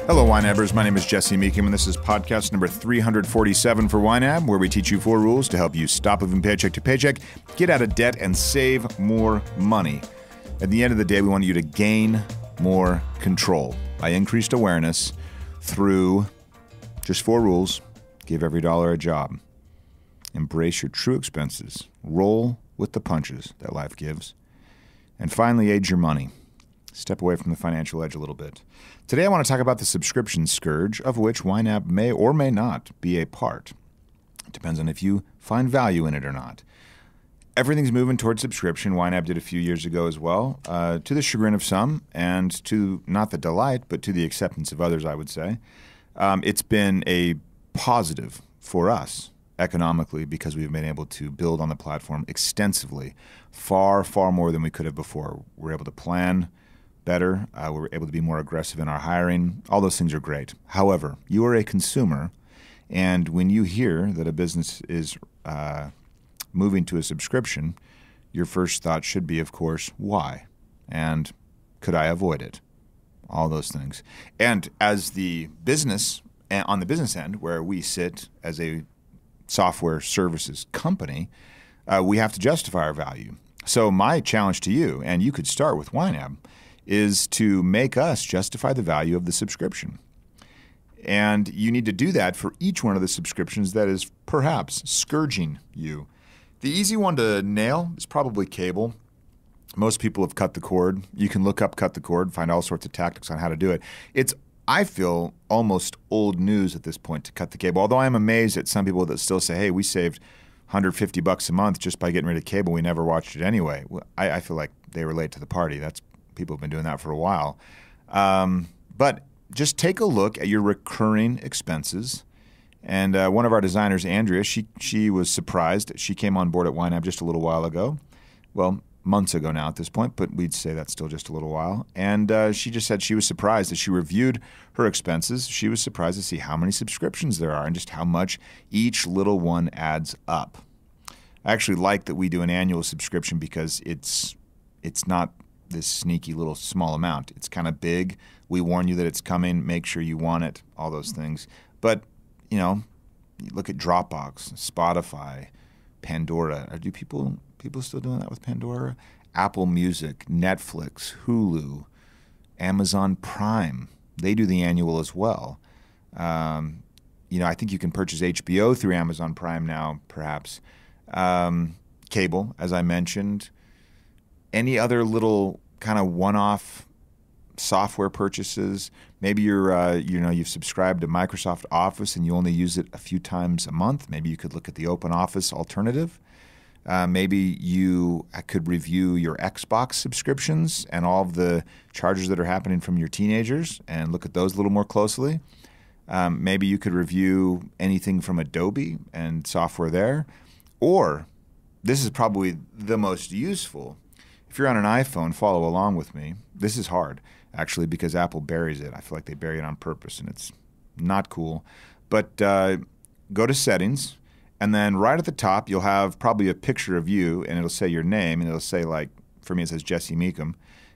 Hello, YNABers. My name is Jesse Meekum, and this is podcast number 347 for YNAB, where we teach you 4 rules to help you stop living paycheck to paycheck, get out of debt, and save more money. At the end of the day, we want you to gain more control by increased awareness through just 4 rules. Give every dollar a job. Embrace your true expenses. Roll with the punches that life gives. And finally, age your money. Step away from the financial edge a little bit. Today I want to talk about the subscription scourge, of which YNAB may or may not be a part. It depends on if you find value in it or not. Everything's moving towards subscription. YNAB did a few years ago as well, to the chagrin of some and to not the delight, but to the acceptance of others, I would say. It's been a positive for us economically because we've been able to build on the platform extensively, far, far more than we could have before. We're able to plan better. We're able to be more aggressive in our hiring. All those things are great. However, you are a consumer, and when you hear that a business is moving to a subscription, your first thought should be, of course, why? And could I avoid it? All those things. And as the business, on the business end, where we sit as a software services company, we have to justify our value. So my challenge to you, and you could start with YNAB, is to make us justify the value of the subscription. And you need to do that for each one of the subscriptions that is perhaps scourging you. The easy one to nail is probably cable. Most people have cut the cord. You can look up cut the cord, find all sorts of tactics on how to do it. It's, I feel, almost old news at this point to cut the cable, although I'm amazed at some people that still say, hey, we saved $150 a month just by getting rid of cable. We never watched it anyway. I feel like they were late to the party. People have been doing that for a while. But just take a look at your recurring expenses. And one of our designers, Andrea, she was surprised. She came on board at YNAB just a little while ago. Well, months ago now at this point, but we'd say that's still just a little while. And she just said she was surprised as she reviewed her expenses. She was surprised to see how many subscriptions there are and just how much each little one adds up. I actually like that we do an annual subscription because it's not this sneaky little small amount. It's kind of big. We warn you that it's coming. Make sure you want it, all those things. But, you know, you look at Dropbox, Spotify, Pandora. Do people still doing that with Pandora? Apple Music, Netflix, Hulu, Amazon Prime. They do the annual as well. I think you can purchase HBO through Amazon Prime now, perhaps. Cable, as I mentioned. Any other little kind of one-off software purchases? Maybe you've subscribed to Microsoft Office and you only use it a few times a month. Maybe you could look at the Open Office alternative. Maybe you could review your Xbox subscriptions and all of the charges that are happening from your teenagers and look at those a little more closely. Maybe you could review anything from Adobe and software there. Or, this is probably the most useful. If you're on an iPhone, follow along with me. This is hard, actually, because Apple buries it. I feel like they bury it on purpose, and it's not cool. But go to Settings, and then right at the top, you'll have probably a picture of you, and it'll say your name, and it'll say, like, for me, it says Jesse Meekum,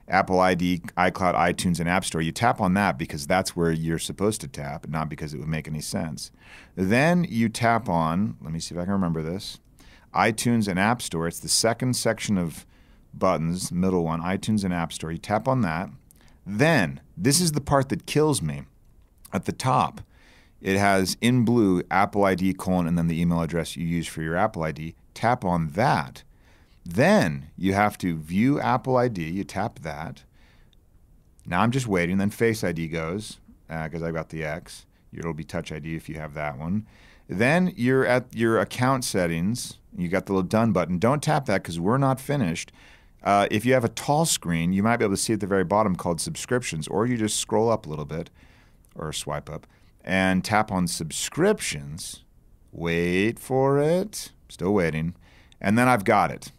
Apple ID, iCloud, iTunes, and App Store. You tap on that because that's where you're supposed to tap, not because it would make any sense. Then you tap on, let me see if I can remember this, iTunes and App Store. It's the second section of buttons, middle one, iTunes and App Store. You tap on that. Then, this is the part that kills me. At the top, it has in blue Apple ID : and then the email address you use for your Apple ID. Tap on that. Then you have to view Apple ID. You tap that. Now I'm just waiting. Then Face ID goes because I got the X. It'll be Touch ID if you have that one. Then you're at your account settings. You got the little done button. Don't tap that because we're not finished. If you have a tall screen, you might be able to see at the very bottom called subscriptions, or you just scroll up a little bit or swipe up and tap on subscriptions. Wait for it. Still waiting. And then I've got it.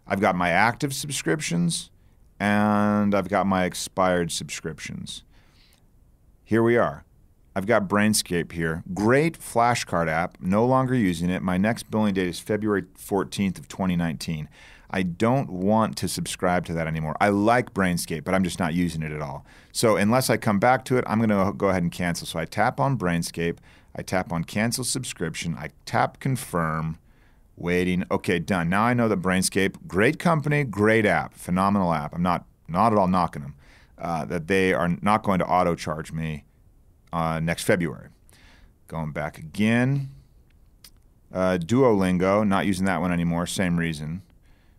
I've got my active subscriptions and I've got my expired subscriptions. Here we are. I've got Brainscape here. Great flashcard app. No longer using it. My next billing date is February 14th of 2019. I don't want to subscribe to that anymore. I like Brainscape, but I'm just not using it at all. So unless I come back to it, I'm going to go ahead and cancel. So I tap on Brainscape. I tap on cancel subscription. I tap confirm. Waiting. Okay, done. Now I know that Brainscape, great company, great app, phenomenal app. I'm not at all knocking them. That they are not going to auto charge me next February. Going back again. Duolingo, not using that one anymore. Same reason,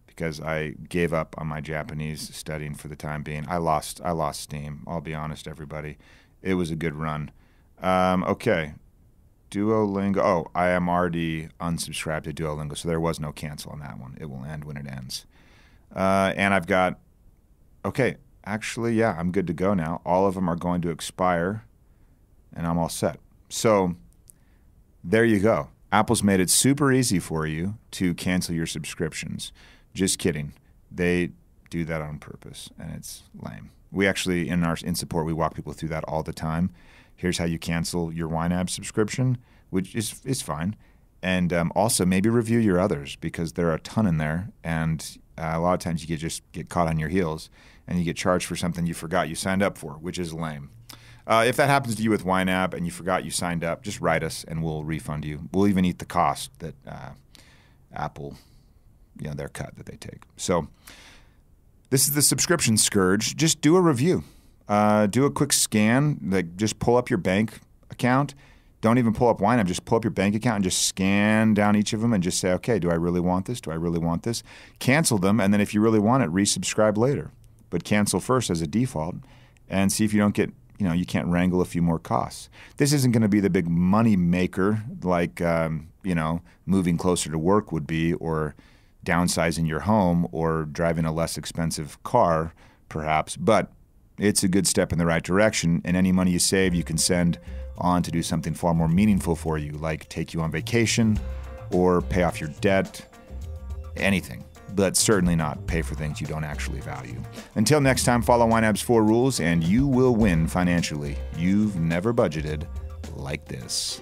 because I gave up on my Japanese studying for the time being. I lost steam. I'll be honest, everybody. It was a good run. Okay. Duolingo. Oh, I am already unsubscribed to Duolingo, so there was no cancel on that one. It will end when it ends. And I've got, okay, actually, yeah, I'm good to go now. All of them are going to expire, and I'm all set. So there you go. Apple's made it super easy for you to cancel your subscriptions. Just kidding. They do that on purpose, and it's lame. We actually, in support, we walk people through that all the time. Here's how you cancel your YNAB subscription, which is fine. And also maybe review your others, because there are a ton in there. And a lot of times you just get caught on your heels and you get charged for something you forgot you signed up for, which is lame. If that happens to you with YNAB and you forgot you signed up, just write us and we'll refund you. We'll even eat the cost that Apple, their cut that they take. So this is the subscription Scourge. Just do a review. Do a quick scan, like just pull up your bank account. Don't even pull up YNAB, just pull up your bank account and just scan down each of them and just say, okay, do I really want this? Do I really want this? Cancel them, and then if you really want it, resubscribe later. But cancel first as a default and see if you don't get, you can't wrangle a few more costs. This isn't going to be the big money maker like, moving closer to work would be, or downsizing your home, or driving a less expensive car, perhaps, but it's a good step in the right direction, and any money you save you can send on to do something far more meaningful for you, like take you on vacation or pay off your debt, anything, but certainly not pay for things you don't actually value. Until next time, follow YNAB's 4 rules and you will win financially. You've never budgeted like this.